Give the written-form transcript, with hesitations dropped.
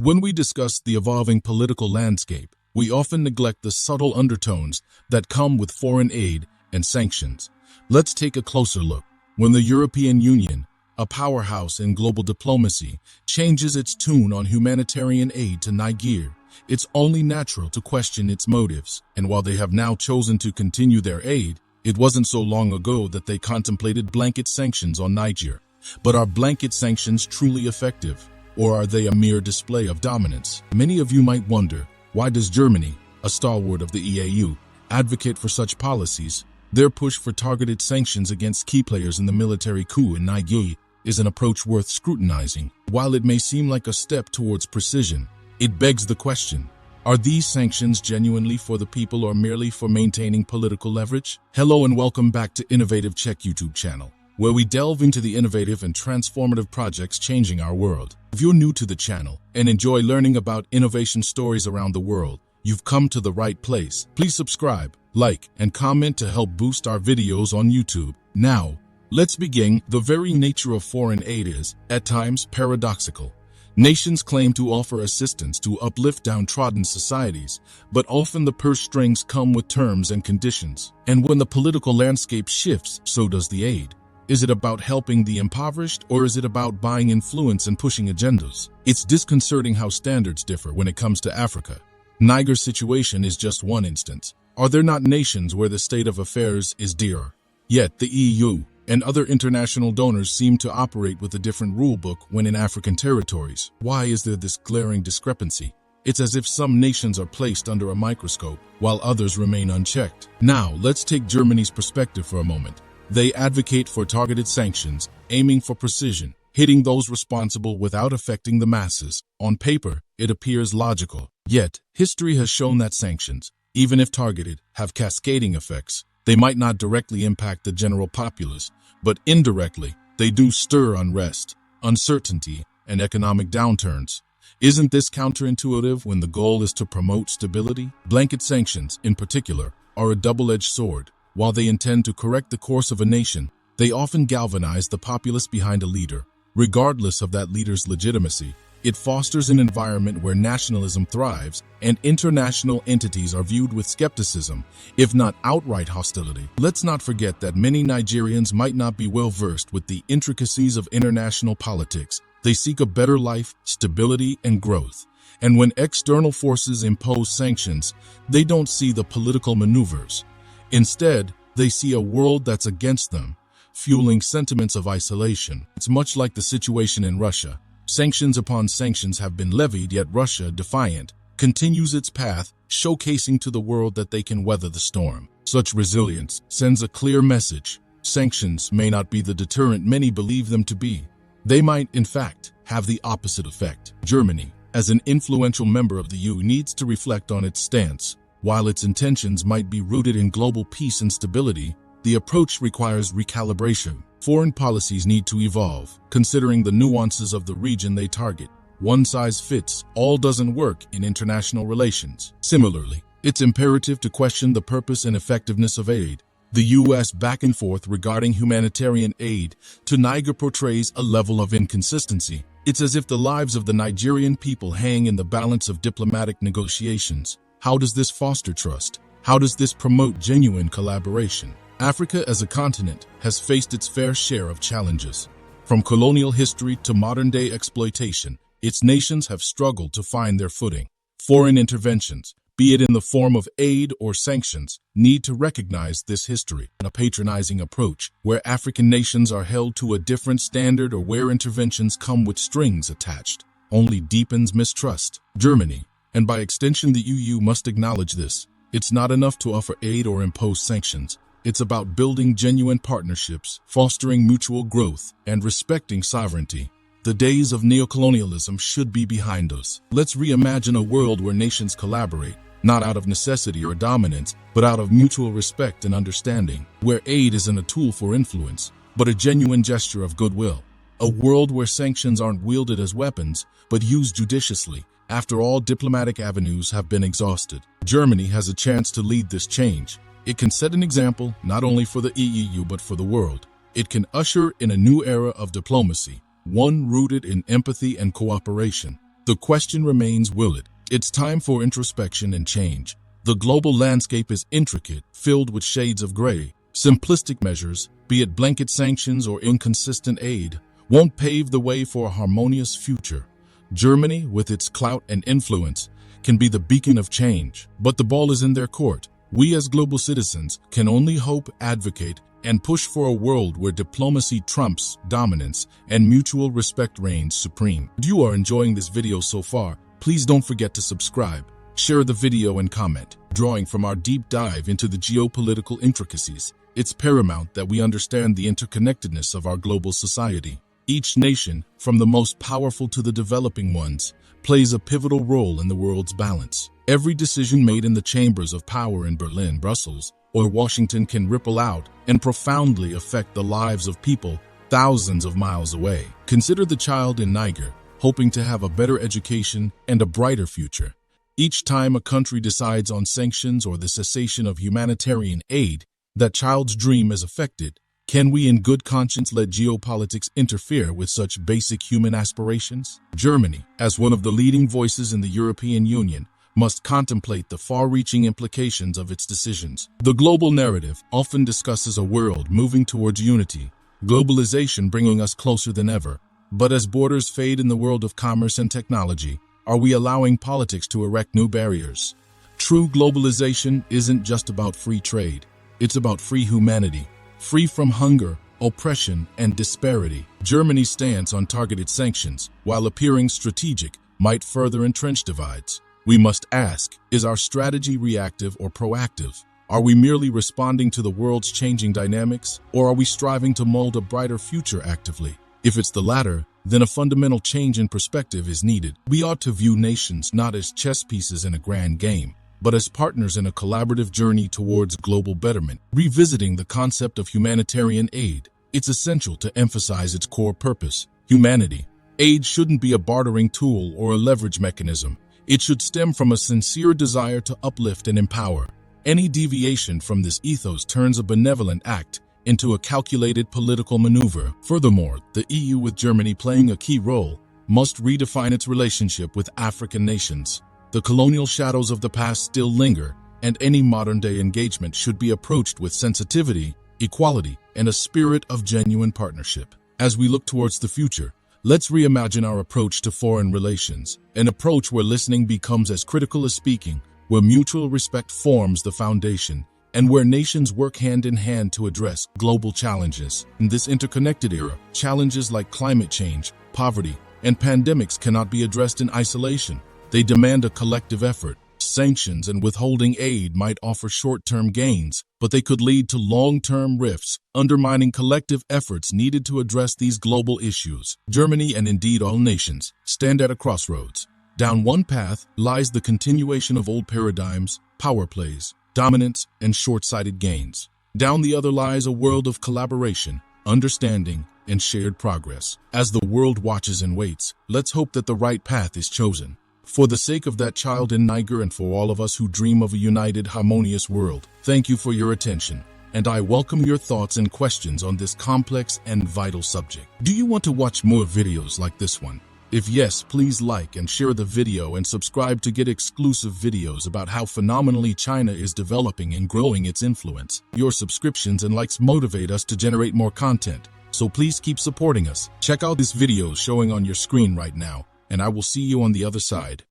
When we discuss the evolving political landscape, we often neglect the subtle undertones that come with foreign aid and sanctions. Let's take a closer look. When the European Union, a powerhouse in global diplomacy, changes its tune on humanitarian aid to Niger, it's only natural to question its motives. And while they have now chosen to continue their aid, it wasn't so long ago that they contemplated blanket sanctions on Niger. But are blanket sanctions truly effective? Or are they a mere display of dominance? Many of you might wonder, why does Germany, a stalwart of the EAU, advocate for such policies? Their push for targeted sanctions against key players in the military coup in Niger is an approach worth scrutinizing. While it may seem like a step towards precision, it begs the question, are these sanctions genuinely for the people or merely for maintaining political leverage? Hello and welcome back to Innovative Check YouTube channel, where we delve into the innovative and transformative projects changing our world. If you're new to the channel and enjoy learning about innovation stories around the world, you've come to the right place. Please subscribe, like, and comment to help boost our videos on YouTube. Now, let's begin. The very nature of foreign aid is, at times, paradoxical. Nations claim to offer assistance to uplift downtrodden societies, but often the purse strings come with terms and conditions. And when the political landscape shifts, so does the aid. Is it about helping the impoverished, or is it about buying influence and pushing agendas? It's disconcerting how standards differ when it comes to Africa. Niger's situation is just one instance. Are there not nations where the state of affairs is dearer? Yet the EU and other international donors seem to operate with a different rulebook when in African territories. Why is there this glaring discrepancy? It's as if some nations are placed under a microscope, while others remain unchecked. Now, let's take Germany's perspective for a moment. They advocate for targeted sanctions, aiming for precision, hitting those responsible without affecting the masses. On paper, it appears logical. Yet, history has shown that sanctions, even if targeted, have cascading effects. They might not directly impact the general populace, but indirectly, they do stir unrest, uncertainty, and economic downturns. Isn't this counterintuitive when the goal is to promote stability? Blanket sanctions, in particular, are a double-edged sword. While they intend to correct the course of a nation, they often galvanize the populace behind a leader. Regardless of that leader's legitimacy, it fosters an environment where nationalism thrives and international entities are viewed with skepticism, if not outright hostility. Let's not forget that many Nigerians might not be well versed with the intricacies of international politics. They seek a better life, stability, and growth. And when external forces impose sanctions, they don't see the political maneuvers. Instead, they see a world that's against them, fueling sentiments of isolation. It's much like the situation in Russia. Sanctions upon sanctions have been levied, yet Russia, defiant, continues its path, showcasing to the world that they can weather the storm. Such resilience sends a clear message. Sanctions may not be the deterrent many believe them to be. They might, in fact, have the opposite effect. Germany, as an influential member of the EU, needs to reflect on its stance. While its intentions might be rooted in global peace and stability, the approach requires recalibration. Foreign policies need to evolve, considering the nuances of the region they target. One size fits all doesn't work in international relations. Similarly, it's imperative to question the purpose and effectiveness of aid. The U.S. back and forth regarding humanitarian aid to Niger portrays a level of inconsistency. It's as if the lives of the Nigerian people hang in the balance of diplomatic negotiations. How does this foster trust? How does this promote genuine collaboration? Africa as a continent has faced its fair share of challenges. From colonial history to modern-day exploitation, its nations have struggled to find their footing. Foreign interventions, be it in the form of aid or sanctions, need to recognize this history. A patronizing approach, where African nations are held to a different standard or where interventions come with strings attached, only deepens mistrust. Germany, and by extension the EU, must acknowledge this. It's not enough to offer aid or impose sanctions. It's about building genuine partnerships, fostering mutual growth, and respecting sovereignty. The days of neocolonialism should be behind us. Let's reimagine a world where nations collaborate, not out of necessity or dominance, but out of mutual respect and understanding, where aid isn't a tool for influence, but a genuine gesture of goodwill. A world where sanctions aren't wielded as weapons, but used judiciously, after all diplomatic avenues have been exhausted. Germany has a chance to lead this change. It can set an example not only for the EU but for the world. It can usher in a new era of diplomacy, one rooted in empathy and cooperation. The question remains, will it? It's time for introspection and change. The global landscape is intricate, filled with shades of gray. Simplistic measures, be it blanket sanctions or inconsistent aid, won't pave the way for a harmonious future. Germany, with its clout and influence, can be the beacon of change, but the ball is in their court. We as global citizens can only hope, advocate, and push for a world where diplomacy trumps dominance and mutual respect reigns supreme. If you are enjoying this video so far, please don't forget to subscribe, share the video and comment. Drawing from our deep dive into the geopolitical intricacies, it's paramount that we understand the interconnectedness of our global society. Each nation, from the most powerful to the developing ones, plays a pivotal role in the world's balance. Every decision made in the chambers of power in Berlin, Brussels, or Washington can ripple out and profoundly affect the lives of people thousands of miles away. Consider the child in Niger, hoping to have a better education and a brighter future. Each time a country decides on sanctions or the cessation of humanitarian aid, that child's dream is affected. Can we in good conscience let geopolitics interfere with such basic human aspirations? Germany, as one of the leading voices in the European Union, must contemplate the far-reaching implications of its decisions. The global narrative often discusses a world moving towards unity, globalization bringing us closer than ever. But as borders fade in the world of commerce and technology, are we allowing politics to erect new barriers? True globalization isn't just about free trade. It's about free humanity, free from hunger, oppression, and disparity. Germany's stance on targeted sanctions, while appearing strategic, might further entrench divides. We must ask, is our strategy reactive or proactive? Are we merely responding to the world's changing dynamics, or are we striving to mold a brighter future actively? If it's the latter, then a fundamental change in perspective is needed. We ought to view nations not as chess pieces in a grand game, but as partners in a collaborative journey towards global betterment. Revisiting the concept of humanitarian aid, it's essential to emphasize its core purpose, humanity. Aid shouldn't be a bartering tool or a leverage mechanism. It should stem from a sincere desire to uplift and empower. Any deviation from this ethos turns a benevolent act into a calculated political maneuver. Furthermore, the EU, with Germany playing a key role, must redefine its relationship with African nations. The colonial shadows of the past still linger, and any modern-day engagement should be approached with sensitivity, equality, and a spirit of genuine partnership. As we look towards the future, let's reimagine our approach to foreign relations, an approach where listening becomes as critical as speaking, where mutual respect forms the foundation, and where nations work hand in hand to address global challenges. In this interconnected era, challenges like climate change, poverty, and pandemics cannot be addressed in isolation. They demand a collective effort. Sanctions and withholding aid might offer short-term gains, but they could lead to long-term rifts, undermining collective efforts needed to address these global issues. Germany, and indeed all nations, stand at a crossroads. Down one path lies the continuation of old paradigms, power plays, dominance, and short-sighted gains. Down the other lies a world of collaboration, understanding, and shared progress. As the world watches and waits, let's hope that the right path is chosen. For the sake of that child in Niger and for all of us who dream of a united, harmonious world, thank you for your attention, and I welcome your thoughts and questions on this complex and vital subject. Do you want to watch more videos like this one? If yes, please like and share the video and subscribe to get exclusive videos about how phenomenally China is developing and growing its influence. Your subscriptions and likes motivate us to generate more content, so please keep supporting us. Check out this video showing on your screen right now, and I will see you on the other side.